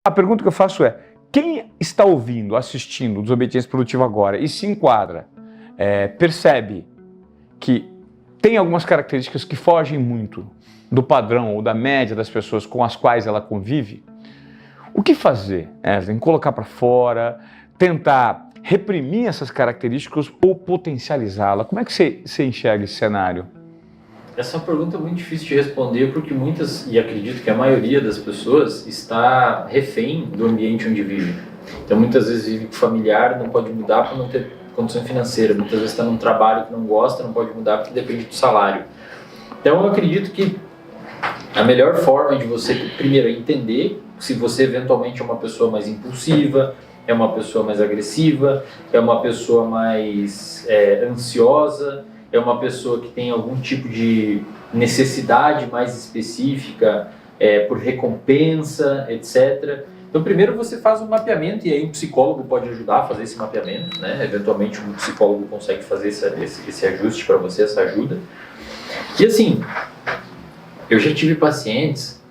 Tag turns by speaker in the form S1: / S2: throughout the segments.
S1: A pergunta que eu faço é, quem está ouvindo, assistindo o Desobediência Produtiva agora e se enquadra, percebe que tem algumas características que fogem muito do padrão ou da média das pessoas com as quais ela convive, o que fazer? Em colocar para fora, tentar reprimir essas características ou potencializá-la? Como é que você enxerga esse cenário?
S2: Essa é uma pergunta muito difícil de responder porque muitas, e acredito que a maioria das pessoas, está refém do ambiente onde vive. Então muitas vezes vive com familiar, não pode mudar por não ter condição financeira. Muitas vezes está num trabalho que não gosta, não pode mudar porque depende do salário. Então eu acredito que a melhor forma de você, primeiro, é entender se você eventualmente é uma pessoa mais impulsiva, é uma pessoa mais agressiva, é uma pessoa mais ansiosa, é uma pessoa que tem algum tipo de necessidade mais específica por recompensa, etc. Então, primeiro você faz um mapeamento, e aí um psicólogo pode ajudar a fazer esse mapeamento, né? Eventualmente um psicólogo consegue fazer esse ajuste para você, essa ajuda. E assim, eu já tive pacientes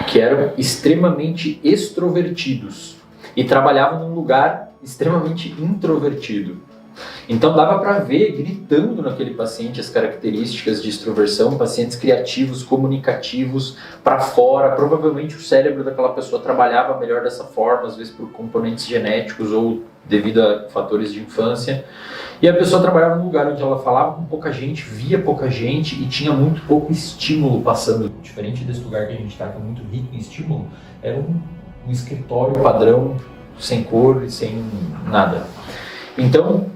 S2: que eram extremamente extrovertidos e trabalhavam num lugar extremamente introvertido. Então dava para ver gritando naquele paciente as características de extroversão, pacientes criativos, comunicativos, para fora. Provavelmente o cérebro daquela pessoa trabalhava melhor dessa forma, às vezes por componentes genéticos ou devido a fatores de infância. E a pessoa trabalhava num lugar onde ela falava com pouca gente, via pouca gente e tinha muito pouco estímulo passando. Diferente desse lugar que a gente está, que é muito rico em estímulo, era um escritório padrão, sem cor e sem nada. Então,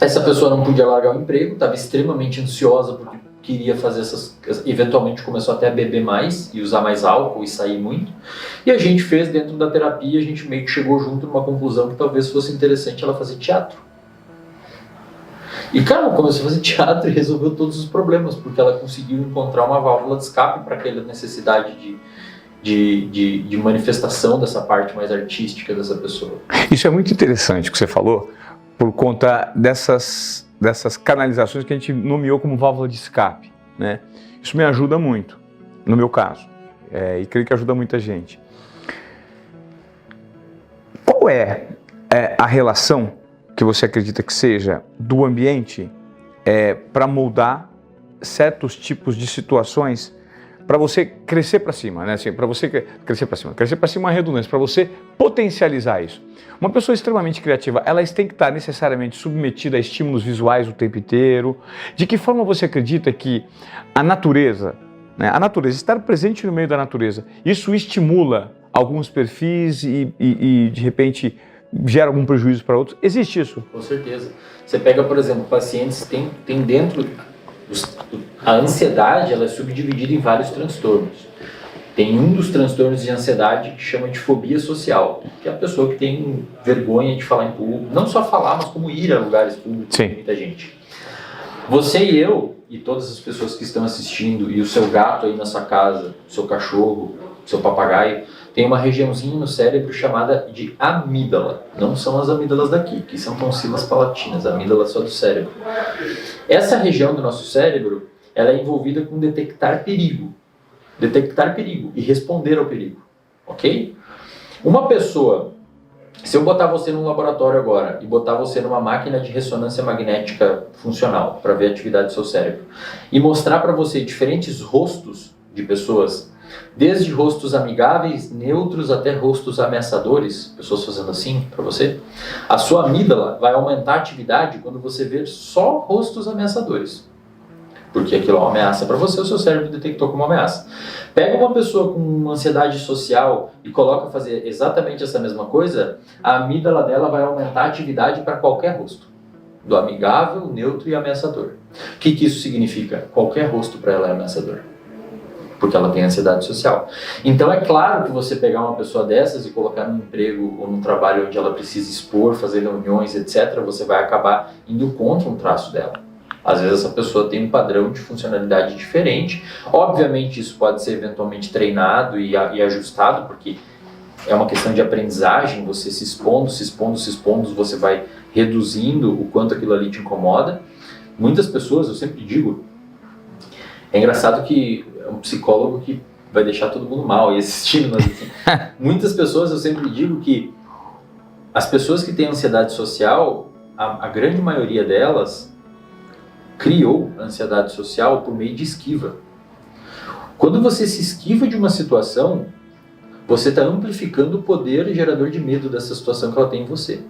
S2: essa pessoa não podia largar o emprego, estava extremamente ansiosa porque queria fazer eventualmente começou até a beber mais e usar mais álcool e sair muito. E a gente fez dentro da terapia, a gente meio que chegou junto numa conclusão que talvez fosse interessante ela fazer teatro. E cara, ela começou a fazer teatro e resolveu todos os problemas, porque ela conseguiu encontrar uma válvula de escape para aquela necessidade de manifestação dessa parte mais artística dessa pessoa.
S1: Isso é muito interessante o que você falou, por conta dessas canalizações que a gente nomeou como válvula de escape, né? Isso me ajuda muito, no meu caso, e creio que ajuda muita gente. Qual é a relação que você acredita que seja do ambiente para moldar certos tipos de situações para você crescer para cima, né? Assim, para você crescer para cima é uma redundância, para você potencializar isso. Uma pessoa extremamente criativa, ela tem que estar necessariamente submetida a estímulos visuais o tempo inteiro. De que forma você acredita que a natureza, né? A natureza, estar presente no meio da natureza, isso estimula alguns perfis e de repente gera algum prejuízo para outros? Existe isso?
S2: Com certeza. Você pega, por exemplo, pacientes tem dentro a ansiedade, ela é subdividida em vários transtornos. Tem um dos transtornos de ansiedade que chama de fobia social, que é a pessoa que tem vergonha de falar em público, não só falar, mas como ir a lugares públicos com muita gente. Você e eu, e todas as pessoas que estão assistindo, e o seu gato aí na sua casa, o seu cachorro, o seu papagaio, tem uma regiãozinha no cérebro chamada de amígdala. Não são as amígdalas daqui, que são tonsilas palatinas, a amígdala só do cérebro. Essa região do nosso cérebro, ela é envolvida com detectar perigo e responder ao perigo, ok? Uma pessoa, se eu botar você num laboratório agora e botar você numa máquina de ressonância magnética funcional para ver a atividade do seu cérebro e mostrar para você diferentes rostos de pessoas, desde rostos amigáveis, neutros, até rostos ameaçadores, pessoas fazendo assim para você, a sua amígdala vai aumentar a atividade quando você ver só rostos ameaçadores. Porque aquilo é uma ameaça para você, o seu cérebro detectou como uma ameaça. Pega uma pessoa com ansiedade social e coloca a fazer exatamente essa mesma coisa, a amígdala dela vai aumentar a atividade para qualquer rosto. Do amigável, neutro e ameaçador. O que isso significa? Qualquer rosto para ela é ameaçador. Porque ela tem ansiedade social. Então é claro que você pegar uma pessoa dessas e colocar num emprego ou num trabalho onde ela precisa expor, fazer reuniões, etc., você vai acabar indo contra um traço dela. Às vezes essa pessoa tem um padrão de funcionalidade diferente. Obviamente isso pode ser eventualmente treinado e ajustado, porque é uma questão de aprendizagem, você se expondo, você vai reduzindo o quanto aquilo ali te incomoda. Muitas pessoas, eu sempre digo, é engraçado que é um psicólogo que vai deixar todo mundo mal e assistindo, mas assim, muitas pessoas, eu sempre digo que as pessoas que têm ansiedade social, a grande maioria delas criou a ansiedade social por meio de esquiva. Quando você se esquiva de uma situação, você está amplificando o poder gerador de medo dessa situação que ela tem em você.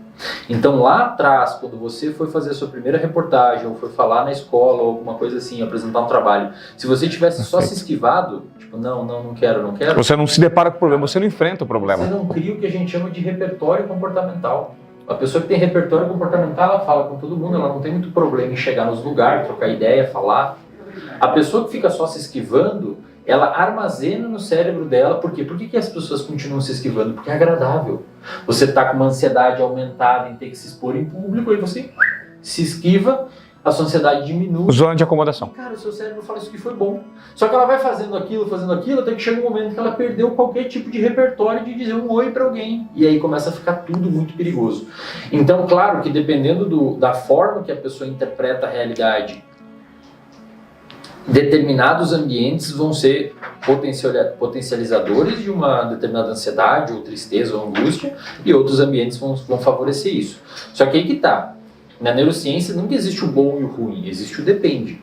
S2: Então lá atrás, quando você foi fazer a sua primeira reportagem, ou foi falar na escola, ou alguma coisa assim, apresentar um trabalho, se você tivesse só se esquivado, tipo, não quero.
S1: Você não se depara com o problema, você não enfrenta o problema.
S2: Você não cria o que a gente chama de repertório comportamental. A pessoa que tem repertório comportamental, ela fala com todo mundo, ela não tem muito problema em chegar nos lugares, trocar ideia, falar. A pessoa que fica só se esquivando, ela armazena no cérebro dela, por quê? Por que as pessoas continuam se esquivando? Porque é agradável. Você está com uma ansiedade aumentada em ter que se expor em público, aí você se esquiva, a sua ansiedade diminui.
S1: Zona de acomodação.
S2: Cara, o seu cérebro fala isso que foi bom. Só que ela vai fazendo aquilo, até que chega um momento que ela perdeu qualquer tipo de repertório de dizer um oi para alguém. E aí começa a ficar tudo muito perigoso. Então, claro que dependendo da forma que a pessoa interpreta a realidade, determinados ambientes vão ser potencializadores de uma determinada ansiedade, ou tristeza, ou angústia, e outros ambientes vão favorecer isso. Só que aí que tá. Na neurociência nunca existe o bom e o ruim, existe o depende.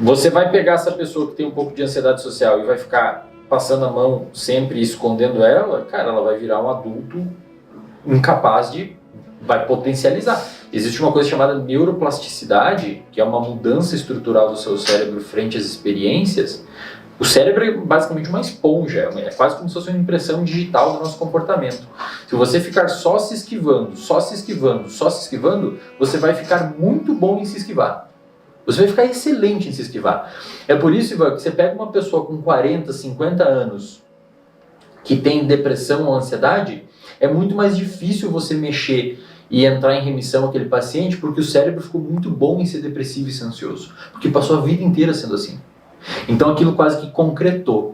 S2: Você vai pegar essa pessoa que tem um pouco de ansiedade social e vai ficar passando a mão sempre e escondendo ela, cara, ela vai virar um adulto incapaz de... vai potencializar. Existe uma coisa chamada neuroplasticidade, que é uma mudança estrutural do seu cérebro frente às experiências. O cérebro é basicamente uma esponja, é quase como se fosse uma impressão digital do nosso comportamento. Se você ficar só se esquivando, você vai ficar muito bom em se esquivar. Você vai ficar excelente em se esquivar. É por isso, Ivan, que você pega uma pessoa com 40, 50 anos que tem depressão ou ansiedade, é muito mais difícil você mexer e entrar em remissão aquele paciente, porque o cérebro ficou muito bom em ser depressivo e ser ansioso, porque passou a vida inteira sendo assim. Então aquilo quase que concretou.